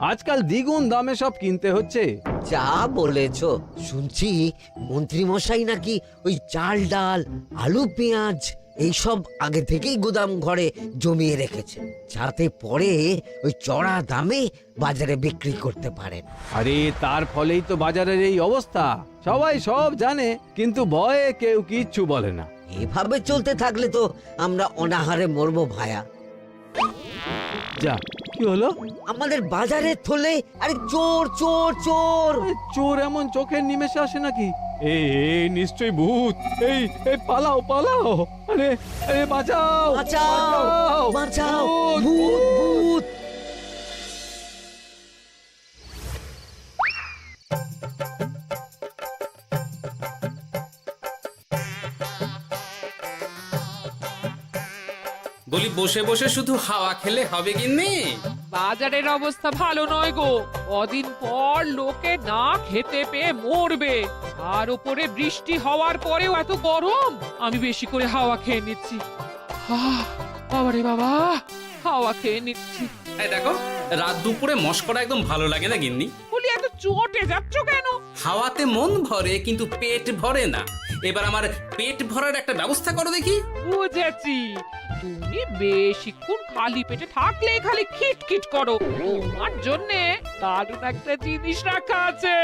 আজকাল দ্বিগুণ দামে সব কিনতে হচ্ছে। যা বলেছো। শুনছি মন্ত্রী মশাই নাকি ওই চাল ডাল আলু পেঁয়াজ এইসব আগে থেকেই গুদাম ঘরে জমিয়ে রেখেছেন, যাতে পরে ওই চড়া দামে বাজারে বিক্রি করতে পারেন। আরে তার ফলেই তো বাজারের এই অবস্থা। সবাই সব জানে, কিন্তু ভয়ে কেউ কিচ্ছু বলে না। এভাবে চলতে থাকলে তো আমরা অনাহারে মরবো ভায়া। যা, কি হলো? আমাদের বাজারে থলে আরে চোর চোর চোর। এ, চোর এমন চোখের নিমেষে আসে নাকি? এই নিশ্চয়ই ভূত। এই এই পালাও পালাও। আরে আরে বাঁচাও বাঁচাও বাঁচাও, ভূত ভূত। বলি বসে বসে শুধু হাওয়া খেলে হবে গিন্নি? বাজারের অবস্থা ভালো নয় গো। কদিন পর লোকে না খেতে পেয়ে মরবে। আর উপরে বৃষ্টি হওয়ার পরেও এত গরম। আমি বেশি করে হাওয়া খেয়ে নিচ্ছি। বাবারে বাবা, হাওয়া খেয়ে নিচ্ছি। এই দেখো, রাত দুপুরে মস্করা একদম ভালো লাগে না গিন্নি। বলি এত চটে যাচ্ছ কেন? হাওয়াতে মন ভরে কিন্তু পেট ভরে না। এবার আমার পেট ভরার একটা ব্যবস্থা করো দেখি। বুঝেছি, তুমি বেশিক্ষণ খালি পেটে থাকলে খালি খিটখিট করো। তোমার জন্যে দারুণ একটা জিনিস রাখা আছে।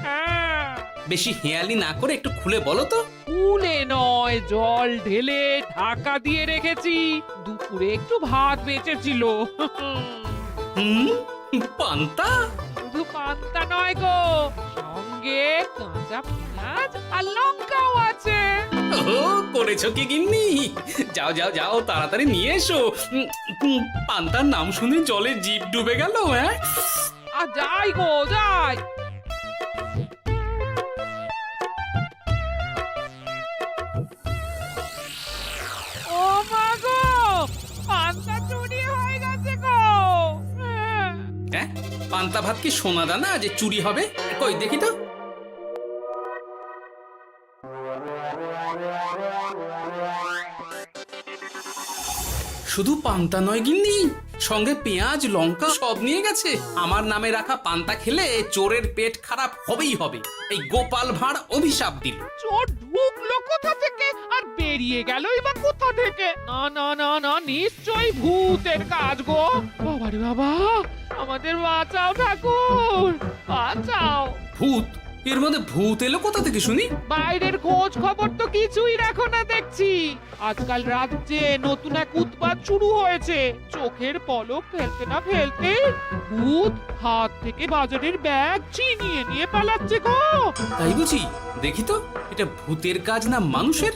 হ্যাঁ, বেশি হেয়ালি না করে একটু খুলে বলো তো। ফুলে নয়, জল ঢেলে ঢাকা দিয়ে রেখেছি। দুপুরে একটু ভাত বেঁচেছিল। হুম, পান্তা? শুধু পান্তা নয় গো, সঙ্গে কাঁচা পেঁয়াজ আর লঙ্কাও আছে। ও, করেছো কি গিন্নি? যাও যাও যাও, তাড়াতাড়ি নিয়ে এসো। পান্তার নাম শুনে জলে জিভ ডুবে গেল। হ্যাঁ, আর যাই গো যাই। ও মা গো, পান্তা চুরি হয়ে গেছে গো। হ্যাঁ, পান্তা ভাত কি সোনা দানা যে চুরি হবে? কই দেখি তো। শুধু পান্তা নয় গিন্নি, সঙ্গে পেঁয়াজ লঙ্কা সব নিয়ে গেছে। আমার নামে রাখা পান্তা খেলে চোরের পেট খারাপ হবেই হবে। এই গোপাল ভাঁড় অভিশাপ দিল। চোর ঢুকলো কোথা থেকে আর বেরিয়ে গেলই বা কোথা থেকে? না না না না, নিশ্চয়ই ভূতের কাজ গো। বাবারে বাবা, আমাদের বাঁচাও ঠাকুর, বাঁচাও। ভূত? এর মধ্যে ভূত এলো কোথা থেকে শুনি? বাইরের খোঁজ খবর তো কিছুই রাখো না দেখছি। আজকাল রাজ্যে নতুন এক উৎপাত শুরু হয়েছে। চোখের পলক ফেলতে না ফেলতে ভূত হাত থেকে বাজারের ব্যাগ ছিনিয়ে নিয়ে পালাচ্ছে গো। তাই বুঝি? দেখি তো, এটা ভূতের কাজ না মানুষের?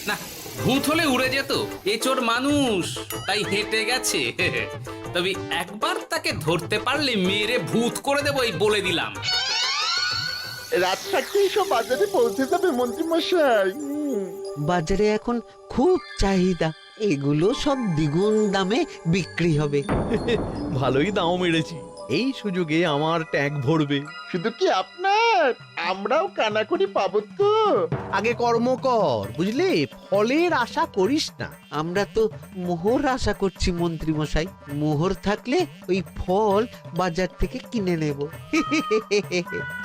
না, ভূত হলে উড়ে যেত। এ চোর মানুষ, তাই হেঁটে গেছে। তবে একবার তাকে ধরতে পারলে মেরে ভূত করে দেবো, এই বলে দিলাম। রাত থাকতেই সব বাজারে পৌঁছে যাবে মন্ত্রী মশাই। বাজারে এখন খুব চাহিদা, এগুলো সব দ্বিগুণ দামে বিক্রি হবে। ভালোই দাম মেরেছি, এই সুযোগে আমার ট্যাঙ্ক ভরবে। শুধু কি আপনার, আমরাও কানাকড়ি পাবো তো। আগে কর্ম কর, বুঝলি? ফলের আশা করিস না। আমরা তো মোহর আশা করছি মন্ত্রী মশাই। মোহর থাকলে ওই ফল বাজার থেকে কিনে নেব।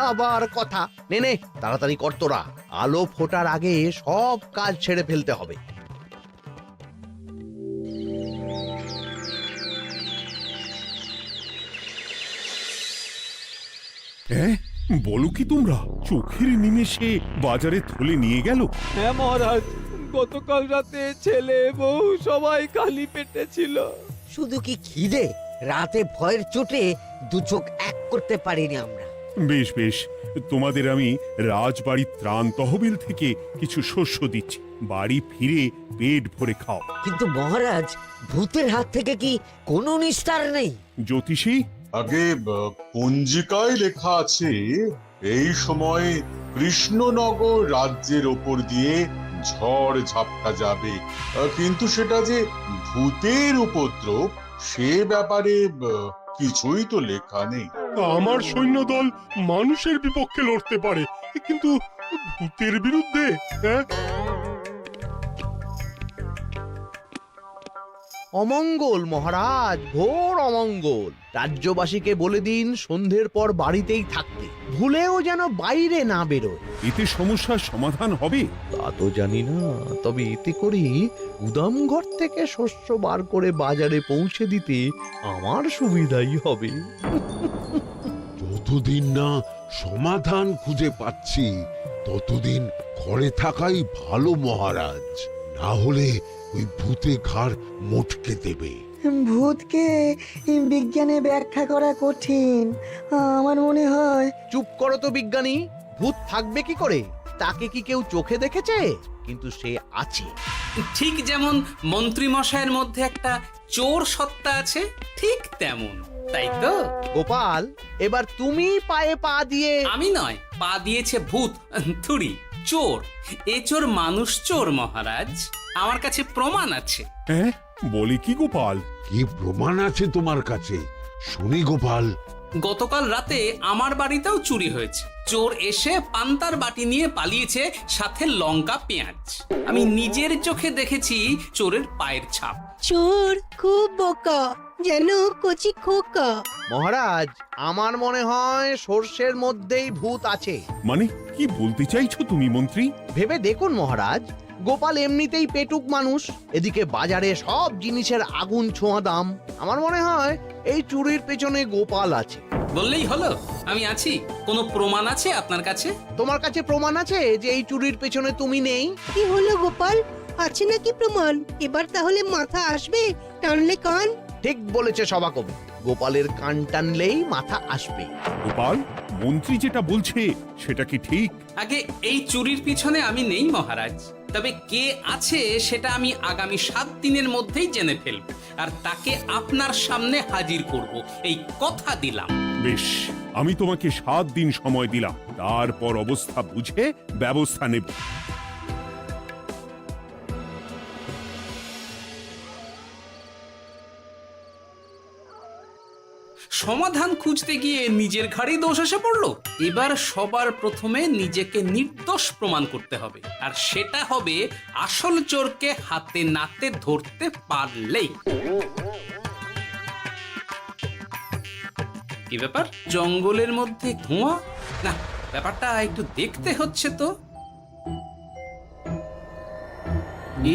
আবার কথা নে নে, তাড়াতাড়ি কর তোরা। আলো ফোটার আগে সব কাজ ছেড়ে ফেলতে হবে। হ্যাঁ, বলো কি তোমরা? চোখের নিমেষে বাজারে থলে নিয়ে গেল? হ্যাঁ মহারাজ, গতকাল রাতে ছেলে বউ সবাই খালি পেটে ছিল। শুধু কি খিদে, রাতে ভয়ের চোটে দু চোখ এক করতে পারিনি আমরা। বেশ বেশ, তোমাদের আমি রাজবাড়ির ত্রাণ তহবিল থেকে কিছু শস্য দিচ্ছি। বাড়ি ফিরে পেট ভরে খাও। কিন্তু মহারাজ, ভূতের হাত থেকে কি কোনো নিস্তার নেই? জ্যোতিষী, আগে পঞ্জিকায় লেখা আছে এই সময় কৃষ্ণনগর রাজ্যের ওপর দিয়ে ঝড় ঝাপটা যাবে, কিন্তু সেটা যে ভূতের উপদ্রব সে ব্যাপারে কিছুই তো লেখা নেই। আমার সৈন্যদল মানুষের বিপক্ষে লড়তে পারে, কিন্তু ভূতের বিরুদ্ধে? হ্যাঁ, অমঙ্গল মহারাজ, ঘোর অমঙ্গল। রাজ্যবাসীকে বলে দিন সন্ধ্যের পর বাড়িতেই থাকতে, ভুলেও যেন বাইরে না বেরোয়। এতে সমস্যার সমাধান হবে? তা তো জানি না, তবে এতে করে গুদামঘর থেকে শস্য বার করে বাজারে পৌঁছে দিতে আমার সুবিধাই হবে। যতদিন না সমাধান খুঁজে পাচ্ছি ততদিন ঘরে থাকাই ভালো মহারাজ, না হলে ওই ভূতে ঘাড় মোটকে দেবে। ভূতকে বিজ্ঞানে ব্যাখ্যা করা কঠিন, আমার মনে হয়। চুপ করো তো বিজ্ঞানী, ভূত থাকবে কি করে? তাকে কি কেউ চোখে দেখেছে? কিন্তু সে আছে। ঠিক যেমন মন্ত্রী মশাইয়ের মধ্যে একটা চোর সত্তা আছে, ঠিক তেমন, তাই তো? গোপাল, এবার তুমি পায়ে পা দিয়ে। আমি নয়, পা দিয়েছে ভূত, থুড়ি চোর। এ চোর মানুষ চোর মহারাজ, আমার কাছে প্রমাণ আছে। হ্যাঁ, বলি কি গোপাল? কি প্রমাণ আছে তোমার কাছে? শুনি গোপাল। গতকাল রাতে আমার বাড়িতেও চুরি হয়েছে। চোর এসে পান্তার বাটি নিয়ে পালিয়েছে, সাথে লঙ্কা পেঁয়াজ। আমি নিজের চোখে দেখেছি চোরের পায়ের ছাপ। চোর খুব বোকা, যেন কচি খোকা। মহারাজ, আমার মনে হয় সর্ষের মধ্যেই ভূত আছে। মানে কি বলতে চাইছো তুমি মন্ত্রী? ভেবে দেখুন মহারাজ, গোপাল এমনিতেই পেটুক মানুষ, এদিকে বাজারে সব জিনিসের আগুন ছোঁয়া দাম। আমার মনে হয় এই চুরির পেছনে গোপাল আছে। বললেই হলো আমি আছি। কোনো প্রমাণ আছে আপনার কাছে? তোমার কাছে প্রমাণ আছে যে এই চুরির পেছনে তুমি নেই? কি হলো গোপাল, আছে নাকি প্রমাণ? এবার তাহলে মাথা আসবে, টানলে কান। ঠিক বলেছে সভাকবি, গোপালের কান টানলেই মাথা আসবে। গোপাল, মন্ত্রী যেটা বলছে সেটা কি ঠিক? আগে এই চুরির পিছনে আমি নেই মহারাজ, তবে কে আছে সেটা আমি আগামী 7 দিনের মধ্যেই জেনে ফেলব, আর তাকে আপনার সামনে হাজির করব, এই কথা দিলাম। বেশ, আমি তোমাকে 7 দিন সময় দিলাম, তারপর অবস্থা বুঝে ব্যবস্থা নেব। সমাধান খুঁজতে গিয়ে নিজের ঘাড়েই দোষ এসে পড়লো। এবার সবার প্রথমে নিজেকে নির্দোষ প্রমাণ করতে হবে, আর সেটা হবে আসল চোরকে হাতে নাতে ধরতে পারলেই। কি ব্যাপার, জঙ্গলের মধ্যে ধোঁয়া? না, ব্যাপারটা একটু দেখতে হচ্ছে তো।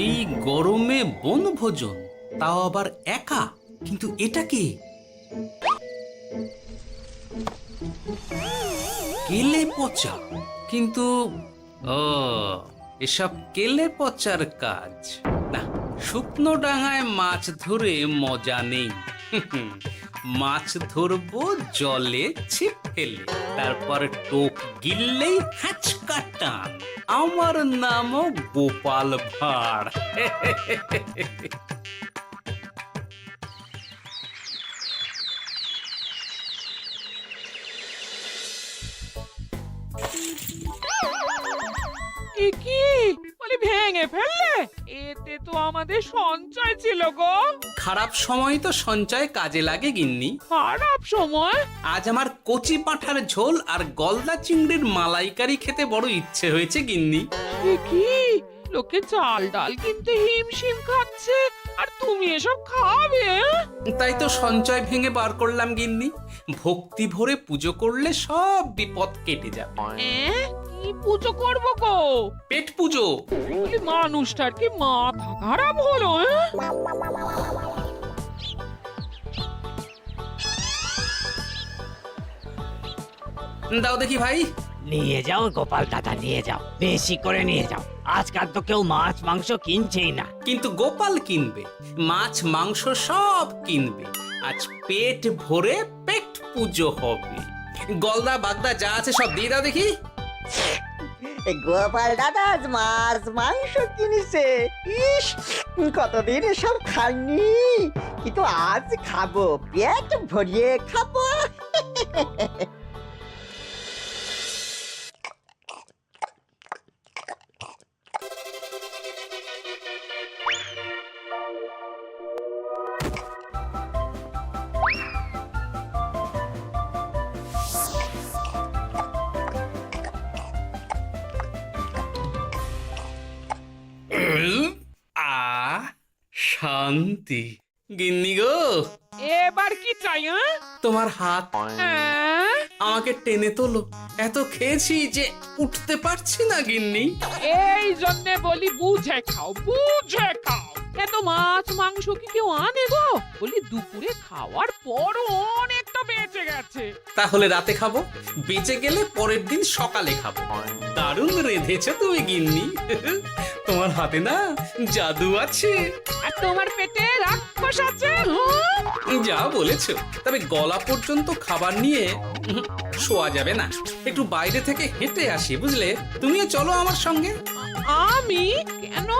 এই গরমে বনভোজন, তাও আবার একা, কিন্তু এটা কি? কেলে পচা, কিন্তু এসব কেলে পচার কাজ না। শুকনো ডাঙায় মাছ ধরে মজা নেই। মাছ ধরবো জলে ছিপ ফেলে, তারপর টোপ গিললেই হ্যাচকা টান। আমার নামও গোপাল ভাঁড়। কি বলি, ভেঙে ফেললে? এতে তো আমাদের সঞ্চয় ছিল গো। খারাপ সময় তো সঞ্চয় কাজে লাগে গিন্নি। খারাপ সময়? আজ আমার কচি পাঁঠার ঝোল আর গলদা চিংড়ির মালাইকারি খেতে বড় ইচ্ছে হয়েছে গিন্নি। কি লোকে চাল ডাল কিনতে হিমশিম খাচ্ছে, আর তুমি এসব খাবে? তাই তো সঞ্চয় ভেঙে বার করলাম গিন্নি। ভক্তি ভরে পুজো করলে সব বিপদ কেটে যাবে। কি পুজো করবো গো? পেট পুজো। মানুষটার কি মাথা খারাপ হলো? দাও দেখি ভাই। নিয়ে যাও গোপাল দাদা, নিয়ে যাও, বেশি করে নিয়ে যাও। আজকাল তো কেউ মাছ মাংস কিনছেই না। কিন্তু গোপাল কিনবে, মাছ মাংস সব কিনবে। আজ পেট ভরে পেট পুজো হবে। গলদা বাগদা যা আছে সব দিয়ে দাও দেখি। গোপাল দাদা মাছ মাংস কিনেছে। ইস, কতদিন এসব খাইনি, কিন্তু আজ খাবো, পেট ভরিয়ে খাবো। শান্তি। গিন্নি গো, এবার কি চাই? তোমার হাত হ্যাঁ? আমাকে টেনে তোলো। এত খেয়েছি যে উঠতে পারছি না গিন্নি। এই জন্য বলি বুঝে খাও, বুঝে খাও। এত মাছ মাংস কি কেউ আনে গো? বলি দুপুরে খাওয়ার পরও অনেকটা বেঁচে গেছে। তাহলে রাতে খাবো, বেঁচে গেলে পরের দিন সকালে খাবো। দারুণ রেঁধেছো তুমি গিন্নি। তোমার হাতে না জাদু আছে। আর তোমার পেটে রাক্ষস আছে। যা বলেছো, তবে গলা পর্যন্ত খাবার নিয়ে শোয়া যাবে না। একটু বাইরে থেকে হেঁটে আসি, বুঝলে? তুমিও চলো আমার সঙ্গে। আমি কেন?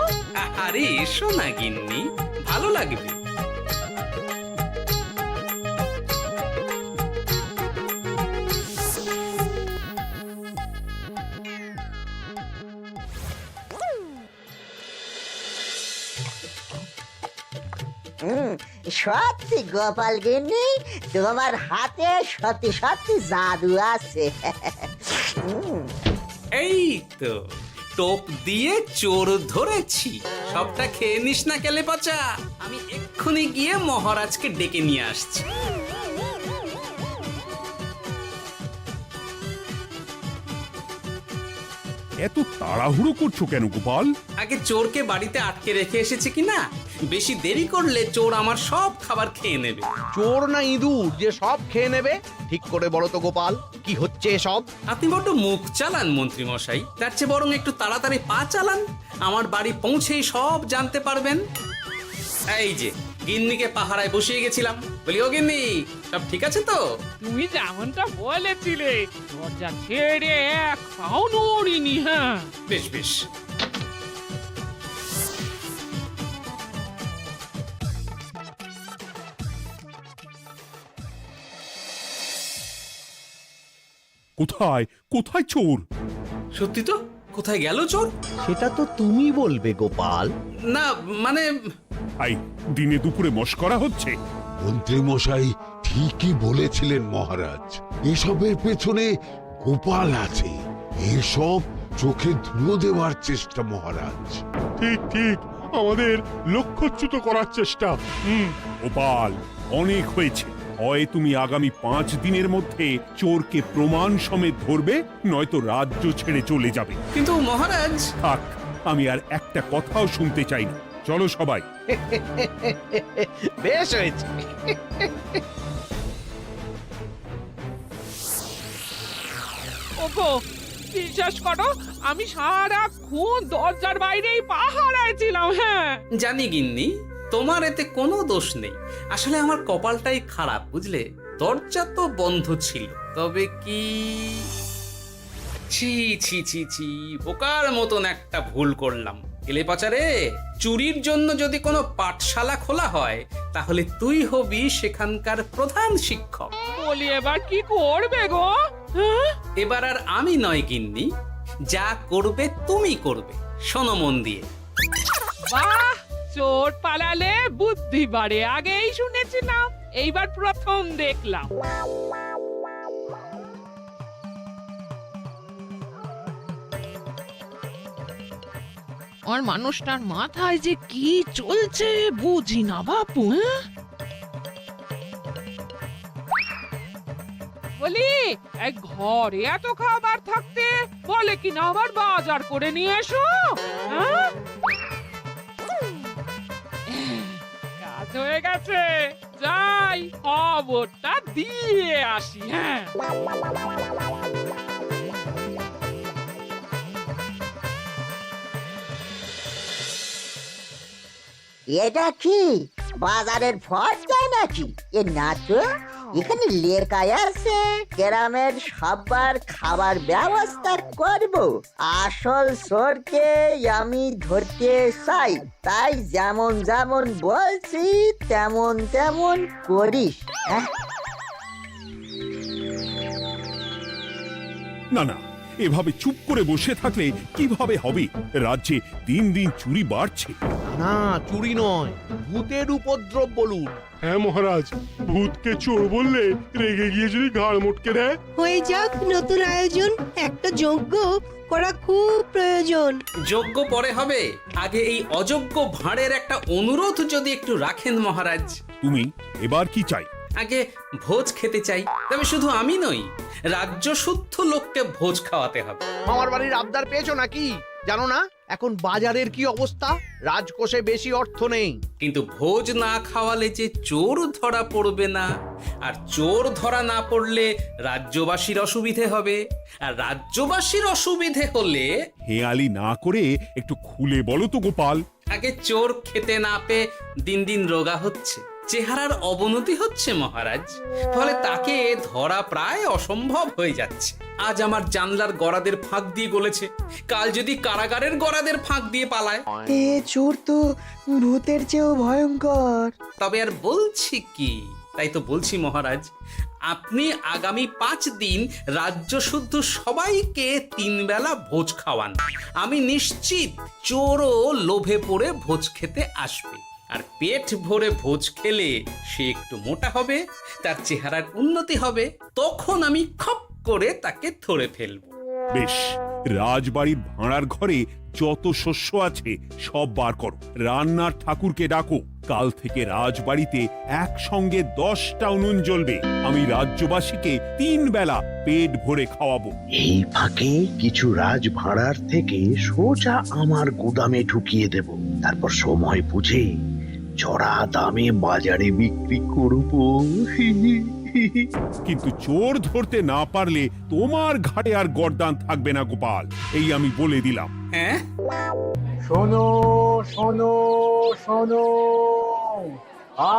আরে এসো না গিন্নি, ভালো লাগবে। সত্যি গোপাল গিন্নি, তোমার হাতে সত্যি সত্যি জাদু আছে। এই তো টোপ দিয়ে চোর ধরেছি। সবটা খেয়ে নিস না কেলে পচা। আমি এক্ষুনি গিয়ে মহারাজকে ডেকে নিয়ে আসছি। এত তাড়াহুড়ো করছো কেন গোপাল? আগে চোরকে বাড়িতে আটকে রেখে এসেছে কিনা, বেশি দেরি করলে চোর আমার সব খাবার খেয়ে নেবে। চোর না ইঁদুর যে সব খেয়ে নেবে? ঠিক করে বলো তো গোপাল, কি হচ্ছে এসব? আপনি বড্ড মুখ চালান মন্ত্রী মশাই, তার চেয়ে বরং একটু তাড়াতাড়ি পা চালান। আমার বাড়ি পৌঁছেই সব জানতে পারবেন। এই যে গিন্নিকে পাহারায় বসিয়ে গেছিলাম, বলি ও গিন্নি, সব ঠিক আছে তো? তুমি যেমনটা বলেছিলে, দরজা ছেড়ে এক পাও নড়িনি। হ্যাঁ, বেশ বেশ। কোথায় কোথায় চোর? সত্যি তো, কোথায় গেল চোর? সেটা তো তুমি বলবে গোপাল। না মানে আই দিনে দুপুরে মশকরা হচ্ছে। মন্ত্রী মশাই ঠিকই বলেছিলেন মহারাজ, এসবের পেছনে গোপাল আছে। এসব চোখে ধুলো দেওয়ার চেষ্টা মহারাজ। ঠিক ঠিক, আমাদের লক্ষ্যচ্যুত করার চেষ্টা। গোপাল, অনেক হয়েছে। হয় তুমি আগামী 5 দিনের মধ্যে চোরকে প্রমাণ সমেত ধরবে, নয়তো রাজ্য ছেড়ে চলে যাবে। কিন্তু মহারাজ। থাক, আমি আর একটা কথাও শুনতে চাই না। চলো সবাই। বেশ হয়েছে। ওগো, বিশ্বাস করো, আমি সারাক্ষণ দরজার বাইরেই পাহারায় ছিলাম। হ্যাঁ, জানি গিন্নি, তোমার এতে কোনো দোষ নেই। আসলে আমার কপালটাই খারাপ, বুঝলে? দরজা তো বন্ধ ছিল, তবে কি ছি ছি ছি ছি, বোকার মতন একটা ভুল করলাম। এলে পাচারে, চুরির জন্য যদি কোনো পাঠশালা খোলা হয়, তাহলে তুই হবি সেখানকার প্রধান শিক্ষক। বলি এবার কি করবে গো? হ্যাঁ? এবার আর আমি নয় গিন্নি, যা করবে তুমি করবে। শোনো মন দিয়ে। বাহ, চোর পালালে বুদ্ধি বাড়ে, আগেই শুনেছিলাম, এইবার প্রথম দেখলাম। আর মানুষটার মাথায় যে কি চলছে বুঝি না বাপু। হ্যাঁ, বলি এক ঘরে এত খাবার থাকতে বলে কিনা আবার বাজার করে নিয়ে এসো। হ্যাঁ, কাজ হয়ে গেছে, যাই খবরটা দিয়ে আসি। হ্যাঁ, এটা কি বাজারের ফটকায় নাকি? এ না তো, এখানে লেখাই আছে গ্রামের সবার খাবার ব্যবস্থা করব। আসল চোরকে আমি ধরতে চাই, তাই যেমন যেমন বলছি তেমন তেমন করিস। না না, এভাবে চুপ করে বসে থাকলে কিভাবে হবে? রাজ্যে দিন দিন চুরি বাড়ছে। না, চুরি নয়, ভূতের উপদ্রব বলুন। হ্যাঁ মহারাজ, ভূতকে চোর বললে রেগে গিয়ে যদি ঘাড় মোটকে দেয়। হয়ে যাক নতুন আয়োজন, একটা যজ্ঞ করা খুব প্রয়োজন। যোগ্য পরে হবে, আগে এই অযোগ্য ভাঁড়ের একটা অনুরোধ যদি একটু রাখেন মহারাজ। তুমি এবার কি চাই? আগে ভোজ খেতে চাই, তবে শুধু আমি নই, রাজ্য শুদ্ধ লোককে ভোজ খাওয়াতে হবে। মামার বাড়ির আবদার পেয়েছো নাকি? জানো না এখন বাজারের কি অবস্থা? রাজকোষে বেশি অর্থ নেই। কিন্তু ভোজ না খাওয়ালে যে চোর ধরা পড়বে না, আর চোর ধরা না পড়লে রাজ্যবাসীর অসুবিধে হবে, আর রাজ্যবাসীর অসুবিধে হলে হেয়ালি না করে একটু খুলে বলো তো গোপাল। আগে চোর খেতে না পেয়ে দিন দিন রোগা হচ্ছে, চেহারার অবনতি হচ্ছে মহারাজ, ফলে তাকে ধরা প্রায় অসম্ভব হয়ে যাচ্ছে। আজ আমার জানলার গড়াদের ফাঁক দিয়ে গলেছে, কাল যদি কারাগারের গড়াদের ফাঁক দিয়ে পালায়। এ চোর তো ভূতের চেয়েও ভয়ঙ্কর। তবে আর বলছি কি, তাই তো বলছি মহারাজ, আপনি আগামী 5 দিন রাজ্য শুদ্ধ সবাইকে 3 বেলা ভোজ খাওয়ান। আমি নিশ্চিত চোরও লোভে পড়ে ভোজ খেতে আসবে, আর পেট ভরে ভোজ খেলে সে একটু মোটা হবে, তার চেহারার উন্নতি হবে, তখন আমি খপ করে তাকে ধরে ফেলবো। বেশ, রাজবাড়ির ভাঁড়ার ঘরে যত শস্য আছে সব বার করো, রান্নার ঠাকুরকে ডাকো। কাল থেকে রাজবাড়িতে একসঙ্গে 10টা উনুন জ্বলবে। আমি রাজ্যবাসীকে 3 বেলা পেট ভরে খাওয়াবো। এই ফাঁকে কিছু রাজ ভাড়ার থেকে সোজা আমার গুদামে ঢুকিয়ে দেব, তারপর সময় বুঝে চড়া দামে বাজারে বিক্রি করব। কিন্তু চোর ধরতে না পারলে তোমার ঘাড়ে আর গর্দান থাকবে না গোপাল, এই আমি বলে দিলাম। হ্যাঁ, শোনো শোনো শোনো,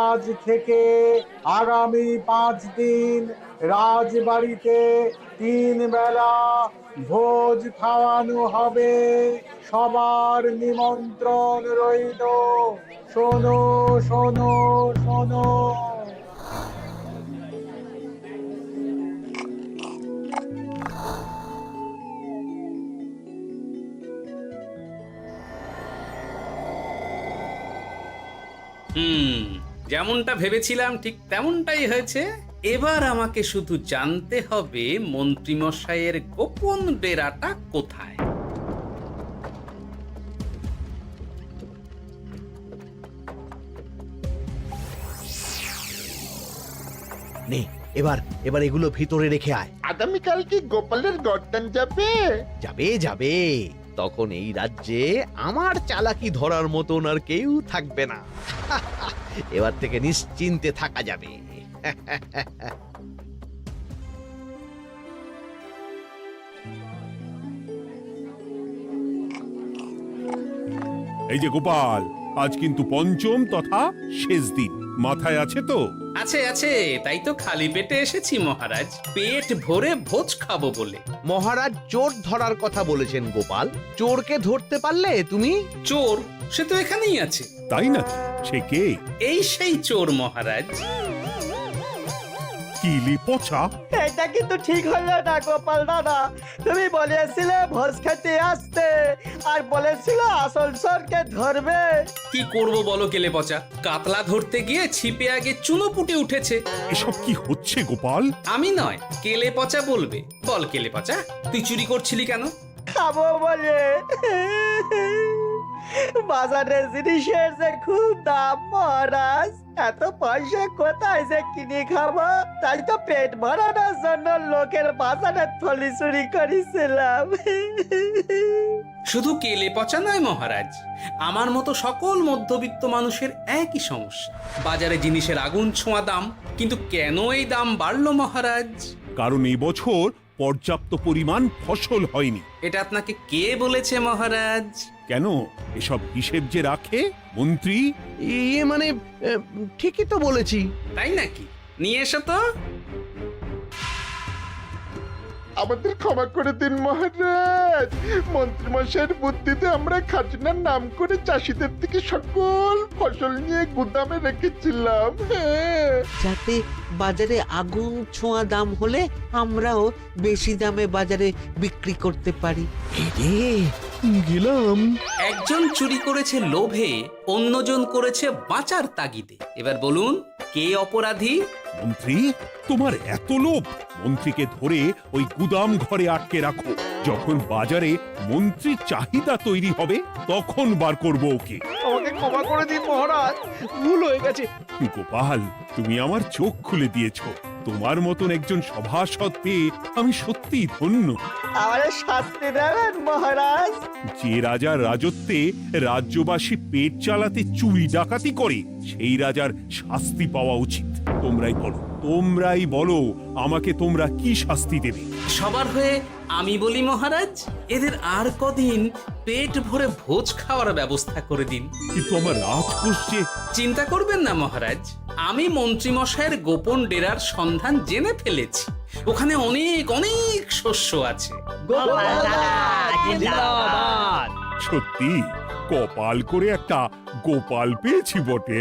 আজ থেকে আগামী 5 দিন রাজবাড়িতে 3 বেলা ভোজ খাওয়ানো হবে, সবার নিমন্ত্রণ রইল। শোনো শোনো শোনো। যেমনটা ভেবেছিলাম ঠিক তেমনটাই হয়েছে। এবার আমাকে শুধু জানতে হবে মন্ত্রীমশাইয়ের গোপন ডেরাটা কোথায়। নে, এবার এবার এগুলো ভিতরে রেখে আয়। আগামীকাল কি গোপালের গর্দান যাবে? যাবে যাবে, তখন এই রাজ্যে আমার চালাকি ধরার মতন আর কেউ থাকবে না। এবার থেকে নিশ্চিন্তে থাকা যাবে। এই যে গোপাল, আজ কিন্তু পঞ্চম তথা শেষ দিন, মাথায় আছে তো? আছে আছে, তাই তো খালি পেটে এসেছি মহারাজ, পেট ভরে ভোজ খাবো বলে। মহারাজ চোর ধরার কথা বলেছেন গোপাল, চোরকে ধরতে পারলে তুমি? চোর সে তো এখানেই আছে। তাই নাকি? সে কে? এই সেই চোর মহারাজ। কিলি পচা, এটা কিন্তু ঠিক হলো না গোপাল দাদা। তুমি বলেছিলে ভোজ খেতে আসতে, আর বলেছিল আসল চোরকে ধরবে। কি করব বলো কেলে পচা, কাতলা ধরতে গিয়ে ছিপে আগে চুনো পুটে উঠেছে। এসব কি হচ্ছে গোপাল? আমি নয়, কেলে পচা বলবে। বল কেলে পচা, তুই চুরি করছিলি কেন? খাবো বলে। বাজারের জিনিসের যে খুব দাম মহারাজ, এত পয়সা কোথায় যে কিনে খাবো, তাই তো পেট ভরানোর জন্য লোকের বাজারের থলি চুরি করেছিলাম। শুধু কেলে পচা নয় মহারাজ, আমার মতো সকল মধ্যবিত্ত মানুষের একই সমস্যা। বাজারে জিনিসের আগুন ছোঁয়া দাম, কিন্তু কেন এই দাম বাড়লো মহারাজ? কারণ এই বছর পর্যাপ্ত পরিমাণ ফসল হয়নি। এটা আপনাকে কে বলেছে মহারাজ? কেন, এসব হিসেব যে রাখে মন্ত্রী। ইয়ে মানে ঠিকই তো বলেছি। তাই নাকি? নিয়ে এসো তো। আমাদের ক্ষমা করে দিন মহারাজ। মন্ত্রীমশাইয়ের বুদ্ধিতে আমরা খাজনার নাম করে চাষিদের থেকে সকল ফসল নিয়ে গুদামে রেখেছিলাম। হ্যাঁ। যাতে বাজারে আগুন ছোঁয়া দাম হলে আমরাও বেশি দামে বাজারে বিক্রি করতে পারি। গেলাম। একজন চুরি করেছে লোভে, অন্যজন করেছে বাঁচার তাগিদে। এবার বলুন কে অপরাধী? মন্ত্রী, তোমার এত লোভ! মন্ত্রীকে ধরে ওই গুদাম ঘরে আটকে রাখো। যখন বাজারে মন্ত্রীর চাহিদা তৈরি হবে তখন বার করবো ওকে। আমাকে ক্ষমা করে দিন মহারাজ, ভুল হয়ে গেছে। গোপাল, তুমি আমার চোখ খুলে দিয়েছো। তোমার মতন একজন সভাসদ পেয়ে আমি সত্যিই ধন্য। আমারে শাস্তি দেবেন মহারাজ? যে রাজার রাজত্বে রাজ্যবাসী পেট চালাতে চুরি ডাকাতি করে সেই রাজার শাস্তি পাওয়া উচিত। তোমরাই বলো আমাকে তোমরা কি শাস্তি দেবে? সবার হয়ে আমি বলি মহারাজ, এদের আর কদিন পেট ভরে ভোজ খাওয়ার ব্যবস্থা করে দিন। কিন্তু আমার রাজকোষ যে... চিন্তা করবেন না মহারাজ, আমি মন্ত্রীমশাইয়ের গোপন ডেরার সন্ধান জেনে ফেলেছি। ওখানে অনেক অনেক শস্য আছে। গোপাল দাদা জিন্দাবাদ। সত্যি কপাল করে একটা গোপাল পেয়েছি বটে।